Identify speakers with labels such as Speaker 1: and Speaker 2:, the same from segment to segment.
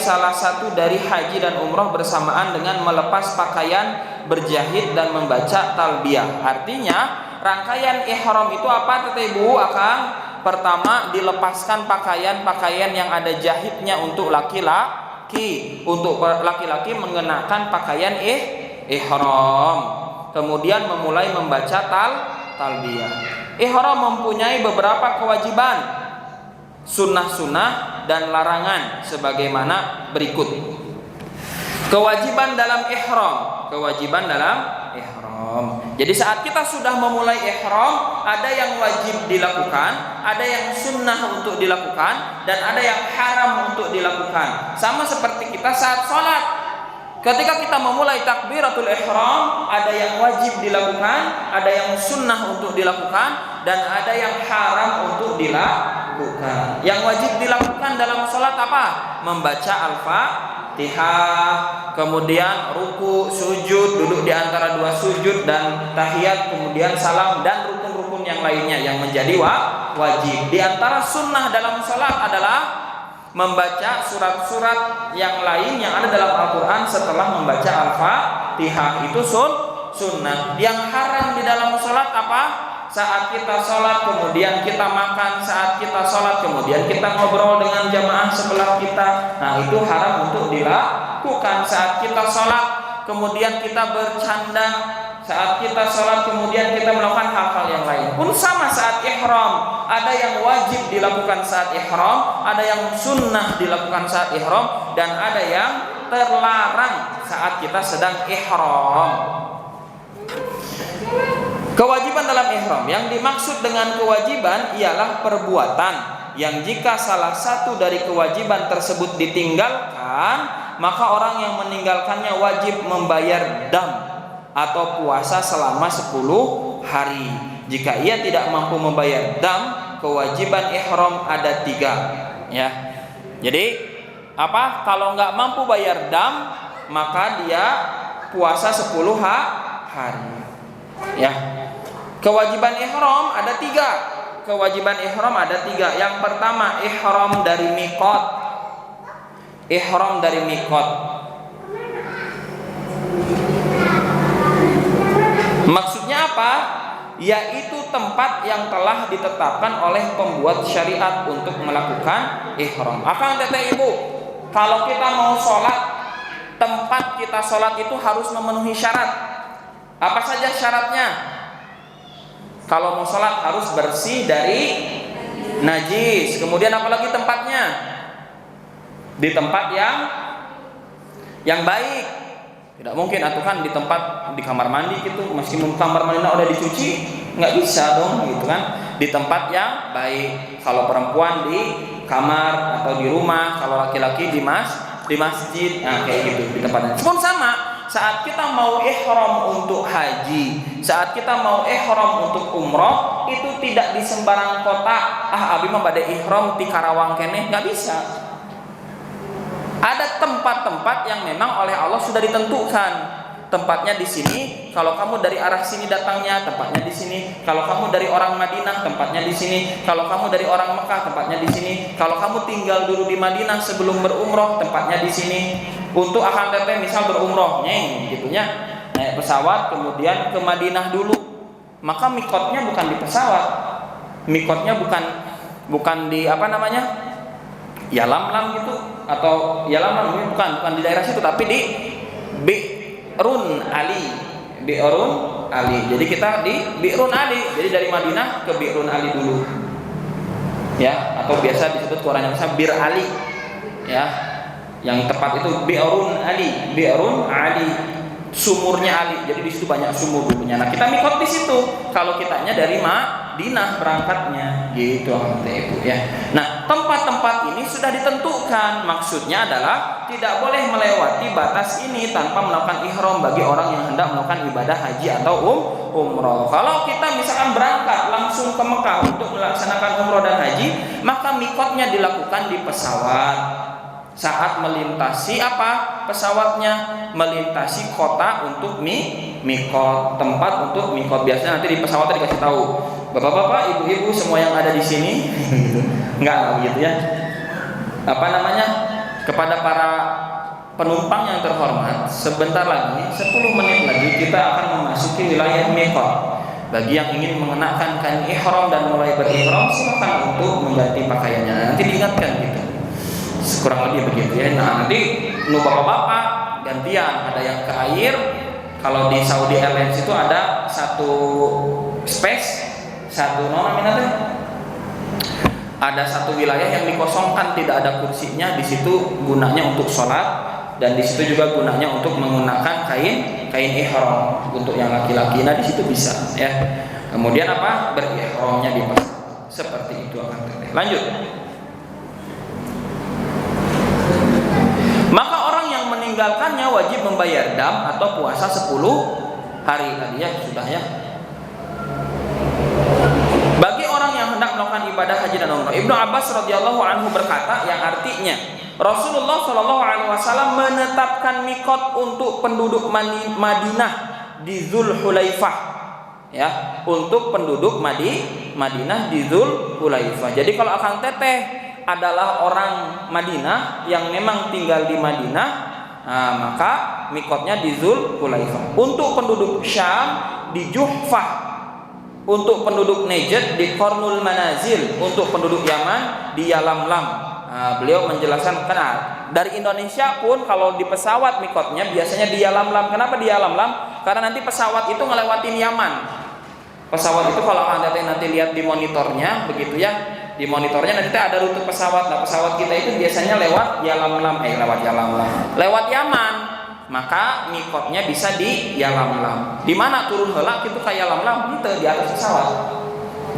Speaker 1: salah satu dari haji dan umroh bersamaan dengan melepas pakaian, berjahit dan membaca talbiyah. Artinya rangkaian ihram itu apa Tete Ibu Akang? Pertama, dilepaskan pakaian-pakaian yang ada jahitnya untuk laki-laki. Untuk laki-laki mengenakan pakaian ihram. Kemudian memulai membaca talbiyah. Ihram mempunyai beberapa kewajiban, sunnah-sunnah dan larangan sebagaimana berikut. Kewajiban dalam ihram. Jadi saat kita sudah memulai ihram, ada yang wajib dilakukan, ada yang sunnah untuk dilakukan, dan ada yang haram untuk dilakukan. Sama seperti kita saat sholat. Ketika kita memulai takbiratul ihram, ada yang wajib dilakukan, ada yang sunnah untuk dilakukan, dan ada yang haram untuk dilakukan. Yang wajib dilakukan dalam sholat apa? Membaca Al-Fatihah, kemudian ruku, sujud, duduk di antara dua sujud dan tahiyat, kemudian salam dan rukun-rukun yang lainnya yang menjadi wajib. Di antara sunnah dalam sholat adalah membaca surat-surat yang lain yang ada dalam Al-Quran setelah membaca Al-Fatihah. Itu sunnah. Yang haram di dalam sholat apa? Saat kita sholat kemudian kita makan, saat kita sholat kemudian kita ngobrol dengan jamaah sebelah kita. Nah, itu haram untuk dilakukan. Saat kita sholat kemudian kita bercanda, saat kita sholat kemudian kita melakukan hal-hal yang lain. Pun sama saat ihram, ada yang wajib dilakukan saat ihram, ada yang sunnah dilakukan saat ihram, dan ada yang terlarang saat kita sedang ihram. Kewajiban dalam ihram, yang dimaksud dengan kewajiban ialah perbuatan yang jika salah satu dari kewajiban tersebut ditinggalkan, maka orang yang meninggalkannya wajib membayar dam atau puasa selama 10 hari. Jika ia tidak mampu membayar dam, kewajiban ihram ada 3, ya. Jadi apa? Kalau nggak mampu bayar dam, maka dia puasa 10 hari, ya. Kewajiban ihram ada 3. Kewajiban ihram ada 3. Yang pertama, ihram dari miqat. Ihram dari miqat. Maksudnya apa? Yaitu tempat yang telah ditetapkan oleh pembuat syariat untuk melakukan ihram. Akang Teteh Ibu, kalau kita mau sholat, tempat kita sholat itu harus memenuhi syarat. Apa saja syaratnya? Kalau mau sholat harus bersih dari najis. Kemudian apalagi tempatnya? Di tempat yang baik. Tidak mungkin atuh kan di tempat di kamar mandi gitu, meskipun kamar mandinya udah dicuci, nggak bisa dong gitu kan. Di tempat yang baik. Kalau perempuan di kamar atau di rumah, kalau laki-laki di masjid, nah kayak gitu di tempatnya. Pun sama. Saat kita mau ihram untuk haji, saat kita mau ihram untuk umroh, itu tidak di sembarang kota. Abi mah bade ihram di Karawang kene, nggak bisa. Ada tempat-tempat yang memang oleh Allah sudah ditentukan. Tempatnya di sini. Kalau kamu dari arah sini datangnya, tempatnya di sini. Kalau kamu dari orang Madinah, tempatnya di sini. Kalau kamu dari orang Mekah, tempatnya di sini. Kalau kamu tinggal dulu di Madinah sebelum berumroh, tempatnya di sini. Untuk akan teteh misal berumroh, gitunya, naik pesawat kemudian ke Madinah dulu, maka mikotnya bukan di pesawat, mikotnya bukan di apa namanya, Yalamlam gitu, atau Yalamlam bukan di daerah situ, tapi di Bi'run Ali. Jadi kita di Bi'run Ali, jadi dari Madinah ke Bi'run Ali dulu, ya, atau biasa disebut Quran yang besar Bir Ali, ya. Yang tepat itu Bi'run Ali, sumurnya Ali. Jadi di situ banyak sumur dulunya. Nah, kita mikot di situ. Kalau kitanya dari Madinah berangkatnya, gitu Ibu ya. Nah, tempat-tempat ini sudah ditentukan. Maksudnya adalah tidak boleh melewati batas ini tanpa melakukan ihram bagi orang yang hendak melakukan ibadah haji atau umroh. Kalau kita misalkan berangkat langsung ke Mekah untuk melaksanakan umroh dan haji, maka mikotnya dilakukan di pesawat. Saat melintasi apa? Pesawatnya melintasi kota untuk mikot, tempat untuk mikot. Biasanya nanti di pesawatnya dikasih tahu, bapak-bapak, ibu-ibu semua yang ada di sini, enggak gitu ya. Apa namanya? Kepada para penumpang yang terhormat, sebentar lagi, 10 menit lagi kita akan memasuki wilayah miqat. Bagi yang ingin mengenakan kain ihram dan mulai berihram, silakan untuk mengganti pakaiannya. Nanti diingatkan gitu. Kurang lebih begitu ya. Nah, nanti bapak-bapak gantian, ada yang ke air. Kalau di Saudi Airlines itu ada satu space, ada satu wilayah yang dikosongkan, tidak ada kursinya. Di situ gunanya untuk sholat, dan di situ juga gunanya untuk menggunakan kain ihram untuk yang laki-laki. Nah, di situ bisa ya. Kemudian apa? Berihramnya di pesawat. Seperti itu akan terjadi. Lanjut. Maka orang yang meninggalkannya wajib membayar dam atau puasa 10 hari tadi ya, sudah ya. Bagi orang yang hendak melakukan ibadah haji dan umrah, Ibnu Abbas radhiyallahu anhu berkata, yang artinya Rasulullah shallallahu alaihi wasallam menetapkan mikot untuk penduduk Madinah di Dzulhulaifah, ya, untuk penduduk Madinah di Dzulhulaifah. Jadi kalau akang teteh adalah orang Madinah yang memang tinggal di Madinah, nah, maka mikotnya di Dzulhulaifah. Untuk penduduk Syam di Juhfah, untuk penduduk Najd di Qarnul Manazil, untuk penduduk Yaman di Yalamlam. Nah, beliau menjelaskan dari Indonesia pun kalau di pesawat mikotnya biasanya di Yalamlam. Kenapa di Yalamlam? Karena nanti pesawat itu ngelewatin Yaman. Pesawat itu kalau Anda nanti lihat di monitornya begitu ya, di monitornya nanti ada rute pesawat. Nah, pesawat kita itu biasanya lewat Yaman. Maka mikotnya bisa di Yalamlam. Di mana turun heula kitu ka Yalamlam? Itu di atas pesawat.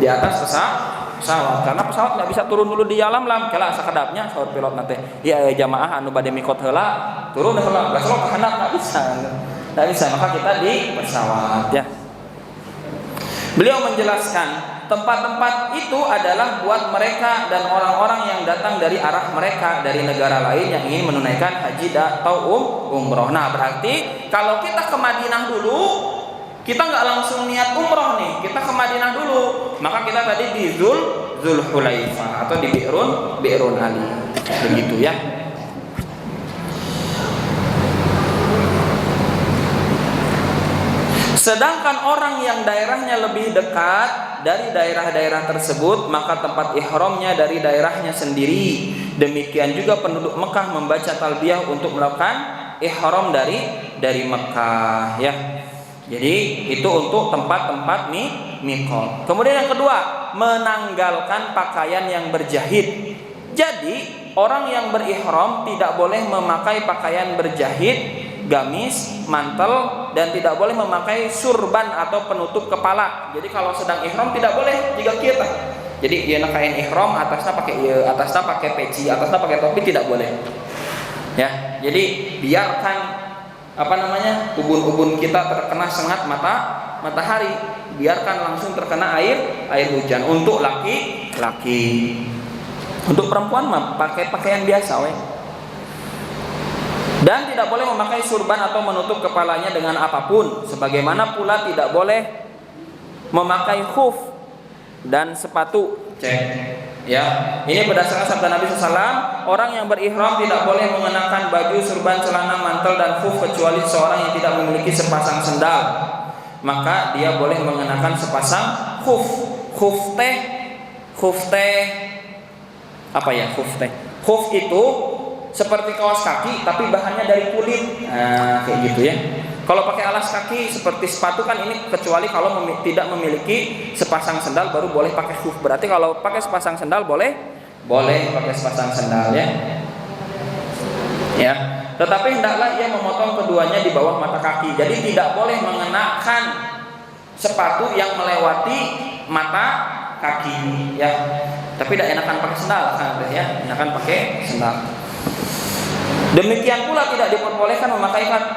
Speaker 1: Di atas pesawat. Karena pesawat nggak bisa turun dulu di Yalamlam. Kela sakedapnya saur pilot nate. Ya jamaah anu bade mikot heula, turun heula. Geus lo kana nggak bisa. Nggak bisa. Maka kita di pesawat ya. Beliau menjelaskan tempat-tempat itu adalah buat mereka dan orang-orang yang datang dari arah mereka, dari negara lain yang ingin menunaikan haji atau umroh. Nah, berarti kalau kita ke Madinah dulu, kita nggak langsung niat umroh nih, kita ke Madinah dulu, maka kita tadi di Dzulhulaifah atau di Bi'run Ali, begitu ya. Sedangkan orang yang daerahnya lebih dekat dari daerah-daerah tersebut, maka tempat ihramnya dari daerahnya sendiri. Demikian juga penduduk Mekah membaca talbiyah untuk melakukan ihram dari Mekah ya. Jadi itu untuk tempat-tempat miqat. Kemudian yang kedua, menanggalkan pakaian yang berjahit. Jadi orang yang berihram tidak boleh memakai pakaian berjahit, gamis, mantel, dan tidak boleh memakai surban atau penutup kepala. Jadi kalau sedang ihram tidak boleh jika kita. Jadi ieu kain ihram atasnya pakai peci, atasnya pakai topi tidak boleh. Ya, jadi biarkan ubun-ubun kita terkena sengat matahari, biarkan langsung terkena air hujan. Untuk laki-laki. Untuk perempuan mah pakai pakaian biasa we. Dan tidak boleh memakai surban atau menutup kepalanya dengan apapun. Sebagaimana pula tidak boleh memakai khuf dan sepatu. Cek. Ya, ini berdasarkan sabda Nabi SAW. Orang yang berihram tidak boleh mengenakan baju, surban, celana, mantel, dan khuf kecuali seorang yang tidak memiliki sepasang sendal. Maka dia boleh mengenakan sepasang khuf. Khuf teh apa ya khuf teh? Khuf itu seperti kaos kaki tapi bahannya dari kulit. Nah, kayak gitu ya. Kalau pakai alas kaki seperti sepatu kan ini kecuali kalau tidak memiliki sepasang sendal baru boleh pakai khuf. Berarti kalau pakai sepasang sendal boleh pakai sepasang sendal ya. Ya. Tetapi hendaklah ia memotong keduanya di bawah mata kaki. Jadi tidak boleh mengenakan sepatu yang melewati mata kaki ya. Tapi tidak enakan pakai sendal kan ya, enakan pakai sendal. Demikian pula tidak diperbolehkan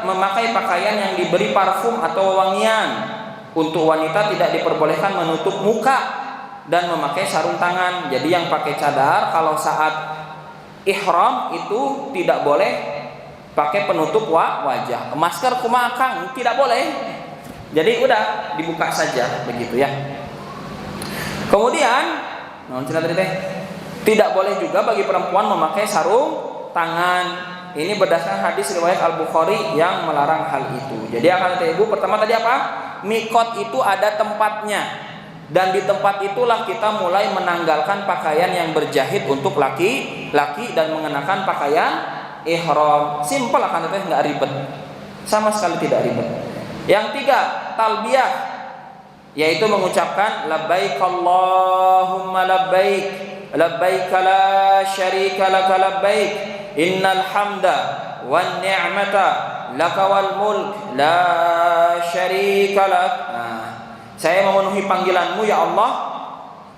Speaker 1: memakai pakaian yang diberi parfum atau wangian. Untuk wanita tidak diperbolehkan menutup muka dan memakai sarung tangan. Jadi yang pakai cadar kalau saat ihram itu tidak boleh pakai penutup wajah. Masker kumaha Kang? Tidak boleh. Jadi udah dibuka saja begitu ya. Kemudian tidak boleh juga bagi perempuan memakai sarung tangan. Ini berdasarkan hadis riwayat Al-Bukhari yang melarang hal itu. Jadi akan kata ibu, pertama tadi apa? Mikot itu ada tempatnya. Dan di tempat itulah kita mulai menanggalkan pakaian yang berjahit untuk laki-laki dan mengenakan pakaian ihram. Simpel akan tetapi nggak ribet. Sama sekali tidak ribet. Yang tiga, talbiyah, yaitu mengucapkan labbaik Allahumma labbaik, labbaik la syarika laka labbaik, innal hamda wan ni'mata laka wal mulk la syarika lak. Saya memenuhi panggilanmu ya Allah,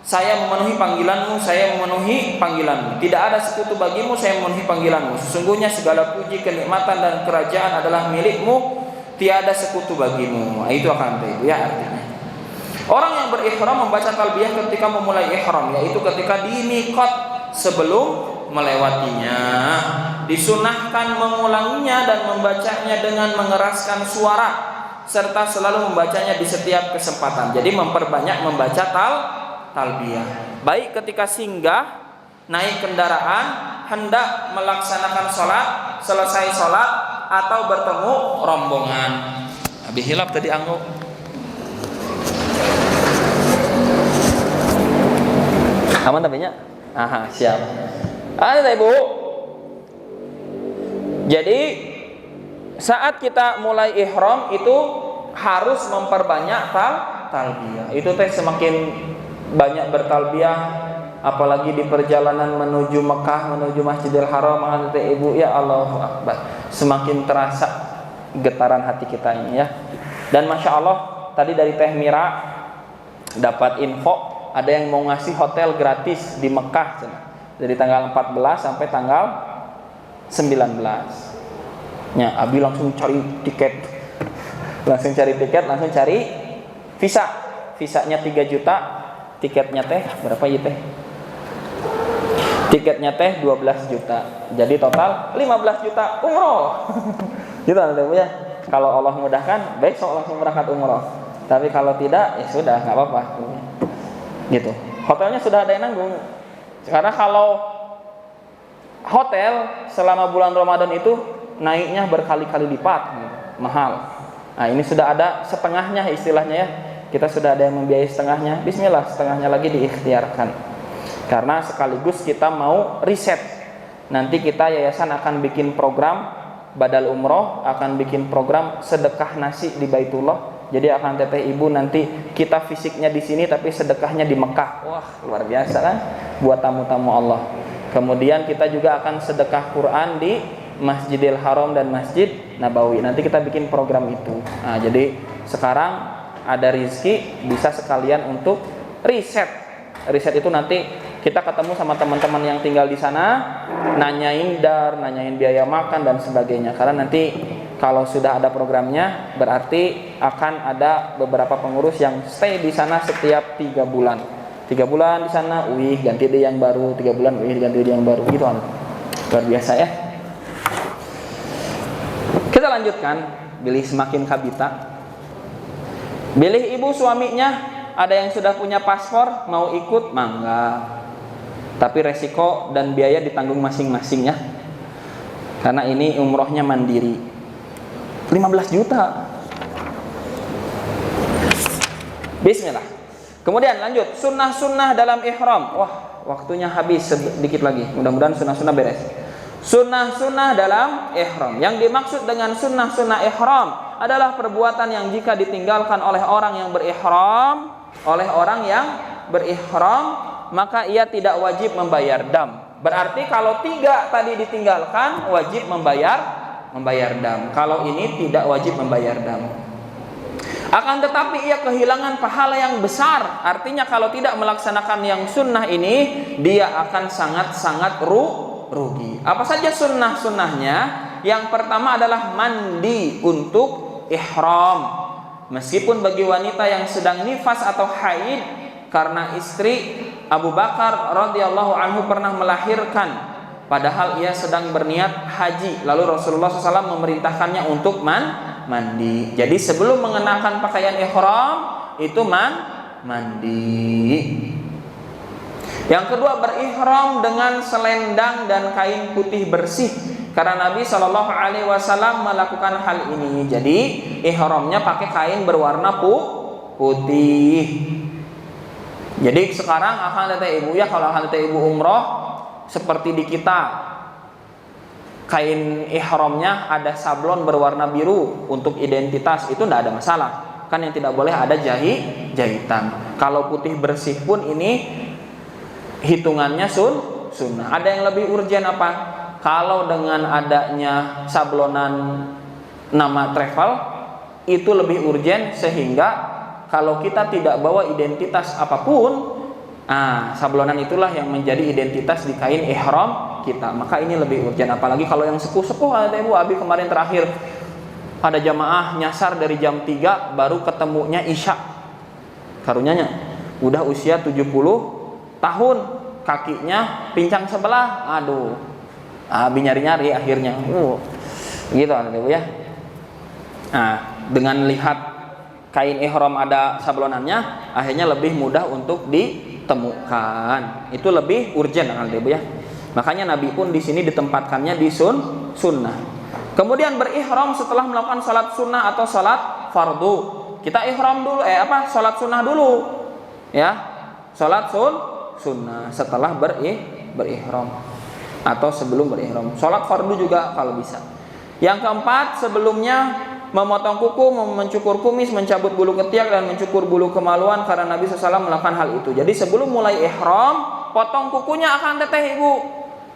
Speaker 1: saya memenuhi panggilanmu, saya memenuhi panggilanmu. Tidak ada sekutu bagimu, saya memenuhi panggilanmu. Sesungguhnya segala puji, kenikmatan dan kerajaan adalah milikmu, tiada sekutu bagimu. Itu akan itu ya artinya. Orang yang berihram membaca talbiyah ketika memulai ihram, yaitu ketika di miqat sebelum melewatinya. Disunahkan mengulanginya dan membacanya dengan mengeraskan suara, serta selalu membacanya di setiap kesempatan. Jadi memperbanyak membaca talbiyah. Baik ketika singgah, naik kendaraan, hendak melaksanakan sholat, selesai sholat, atau bertemu rombongan. Habis hilap tadi anggo. Aman tapinya? Aha, siap. Ada Ibu. Jadi saat kita mulai ihram itu harus memperbanyak talbiyah. Itu teh semakin banyak bertalbiyah, apalagi di perjalanan menuju Mekah, menuju Masjidil Haram, teh Ibu, ya Allahu Akbar. Semakin terasa getaran hati kita ini ya. Dan Masya Allah tadi dari Teh Mira dapat info ada yang mau ngasih hotel gratis di Mekah dari tanggal 14 sampai tanggal 19. Ya, Abi langsung cari tiket, langsung cari visa. Visanya 3 juta, tiketnya teh berapa ya teh? Tiketnya teh 12 juta. Jadi total 15 juta umroh. Gitu ya. Kalau Allah mudahkan, besok langsung berangkat umroh. Tapi kalau tidak, ya sudah, nggak apa-apa. Gitu. Hotelnya sudah ada yang nanggung. Karena kalau hotel selama bulan Ramadan itu naiknya berkali-kali lipat, gitu. Mahal. Nah, ini sudah ada setengahnya istilahnya ya. Kita sudah ada yang membiayai setengahnya. Bismillah, setengahnya lagi diikhtiarkan. Karena sekaligus kita mau riset. Nanti kita yayasan akan bikin program badal umroh, akan bikin program sedekah nasi di Baitullah. Jadi akan teteh ibu nanti kita fisiknya di sini tapi sedekahnya di Mekah. Wah, luar biasa kan buat tamu-tamu Allah. Kemudian kita juga akan sedekah Quran di Masjidil Haram dan Masjid Nabawi. Nanti kita bikin program itu. Nah, jadi sekarang ada rezeki bisa sekalian untuk riset. Riset itu nanti kita ketemu sama teman-teman yang tinggal di sana, nanyain nanyain biaya makan dan sebagainya. Karena nanti kalau sudah ada programnya, berarti akan ada beberapa pengurus yang stay di sana setiap 3 bulan. 3 bulan di sana, ganti deh yang baru. 3 bulan, ganti deh yang baru. Gitu kan. Luar biasa ya. Kita lanjutkan. Bilih semakin kabita. Bilih ibu suaminya, ada yang sudah punya paspor, mau ikut, mangga. Tapi resiko dan biaya ditanggung masing-masing ya. Karena ini umrohnya mandiri. 15 juta. Bismillah. Kemudian lanjut, sunnah-sunnah dalam ihram. Wah, waktunya habis sedikit lagi. Mudah-mudahan sunnah-sunnah beres. Sunnah-sunnah dalam ihram. Yang dimaksud dengan sunnah-sunnah ihram adalah perbuatan yang jika ditinggalkan oleh orang yang berihram, maka ia tidak wajib membayar dam. Berarti kalau 3 tadi ditinggalkan wajib membayar dam. Kalau ini tidak wajib membayar dam. Akan tetapi ia kehilangan pahala yang besar. Artinya kalau tidak melaksanakan yang sunnah ini, dia akan sangat-sangat rugi. Apa saja sunnah-sunnahnya? Yang pertama adalah mandi untuk ihram. Meskipun bagi wanita yang sedang nifas atau haid, karena istri Abu Bakar radhiyallahu anhu pernah melahirkan, padahal ia sedang berniat haji. Lalu Rasulullah SAW memerintahkannya untuk mandi. Jadi sebelum mengenakan pakaian ihram itu mandi. Yang kedua, berihram dengan selendang dan kain putih bersih, karena Nabi Shallallahu Alaihi Wasallam melakukan hal ini. Jadi ihramnya pakai kain berwarna putih. Jadi sekarang akan teteh ibu ya, kalau akan teteh ibu umroh seperti di kita, kain ihramnya ada sablon berwarna biru untuk identitas, itu tidak ada masalah. Kan yang tidak boleh ada jahitan. Kalau putih bersih pun ini hitungannya sunnah. Ada yang lebih urgen apa? Kalau dengan adanya sablonan nama travel itu lebih urgen, sehingga kalau kita tidak bawa identitas apapun, sablonan itulah yang menjadi identitas di kain ihram kita. Maka ini lebih urgen. Apalagi kalau yang sepuh-sepuh, ada ibu Abi kemarin terakhir ada jamaah nyasar dari jam 3 baru ketemunya Isya. Karunyanya udah usia 70 tahun, kakinya pincang sebelah. Aduh, Abi nyari-nyari akhirnya. Gitu Ibu ya. Nah, dengan lihat kain ihram ada sablonannya, akhirnya lebih mudah untuk ditemukan. Itu lebih urgen Ibu ya. Makanya Nabi pun di sini ditempatkannya di sunnah. Kemudian berihram setelah melakukan salat sunnah atau salat fardu. Kita ihram dulu, salat sunnah dulu. Ya. Salat sunnah setelah berihram atau sebelum berihram. Salat fardu juga kalau bisa. Yang keempat, sebelumnya memotong kuku, mencukur kumis, mencabut bulu ketiak, dan mencukur bulu kemaluan, karena Nabi SAW melakukan hal itu. Jadi sebelum mulai ihram, potong kukunya akan teteh ibu.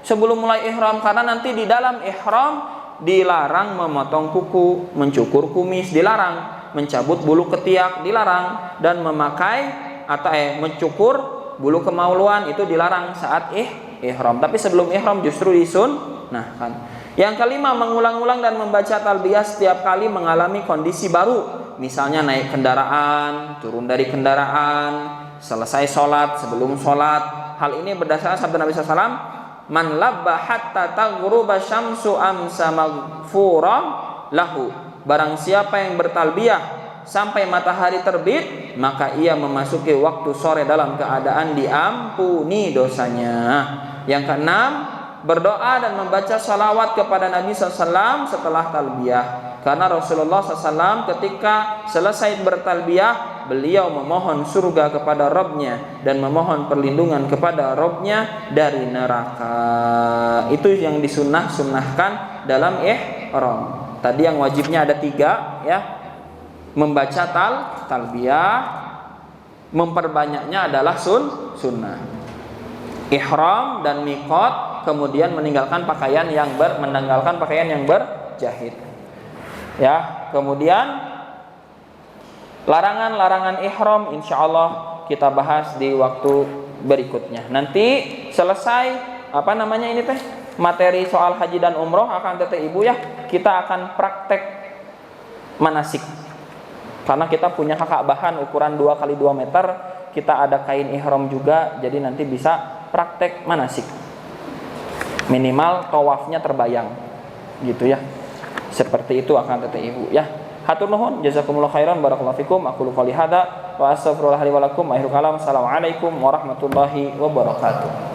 Speaker 1: Sebelum mulai ihram, karena nanti di dalam ihram dilarang memotong kuku, mencukur kumis dilarang, mencabut bulu ketiak dilarang, dan memakai atau mencukur bulu kemaluan itu dilarang saat ihram. Tapi sebelum ihram justru disunnahkan. Yang kelima, mengulang-ulang dan membaca talbiyah setiap kali mengalami kondisi baru. Misalnya naik kendaraan, turun dari kendaraan, selesai sholat, sebelum sholat. Hal ini berdasarkan sabda Nabi SAW, man labba hatta taghruba syamsu amsa maghfuran lahu. Barang siapa yang bertalbiyah sampai matahari terbit, maka ia memasuki waktu sore dalam keadaan diampuni dosanya. Yang keenam, berdoa dan membaca salawat kepada Nabi SAW setelah talbiyah. Karena Rasulullah SAW ketika selesai bertalbiyah, beliau memohon surga kepada Rabb-Nya dan memohon perlindungan kepada Rabb-Nya dari neraka. Itu yang disunnahkan dalam ihram. Tadi yang wajibnya ada 3 ya. Membaca talbiyah, memperbanyaknya adalah sunnah. Ihram dan miqat, kemudian meninggalkan pakaian yang berjahit. Ya, kemudian larangan-larangan ihram insyaallah kita bahas di waktu berikutnya. Nanti selesai materi soal haji dan umroh akan teteh ibu ya, kita akan praktek manasik. Karena kita punya bahan ukuran 2x2 meter, kita ada kain ihram juga, jadi nanti bisa praktek manasik. Minimal tawafnya terbayang. Gitu ya. Seperti itu akan teteh ibu ya. Hatur nuhun, jazakumullah khairan, barakallahu fikum. Aku qouli hadza wa astaghfirullah li wa lakum. Akhirul kalam. Assalamualaikum warahmatullahi wabarakatuh.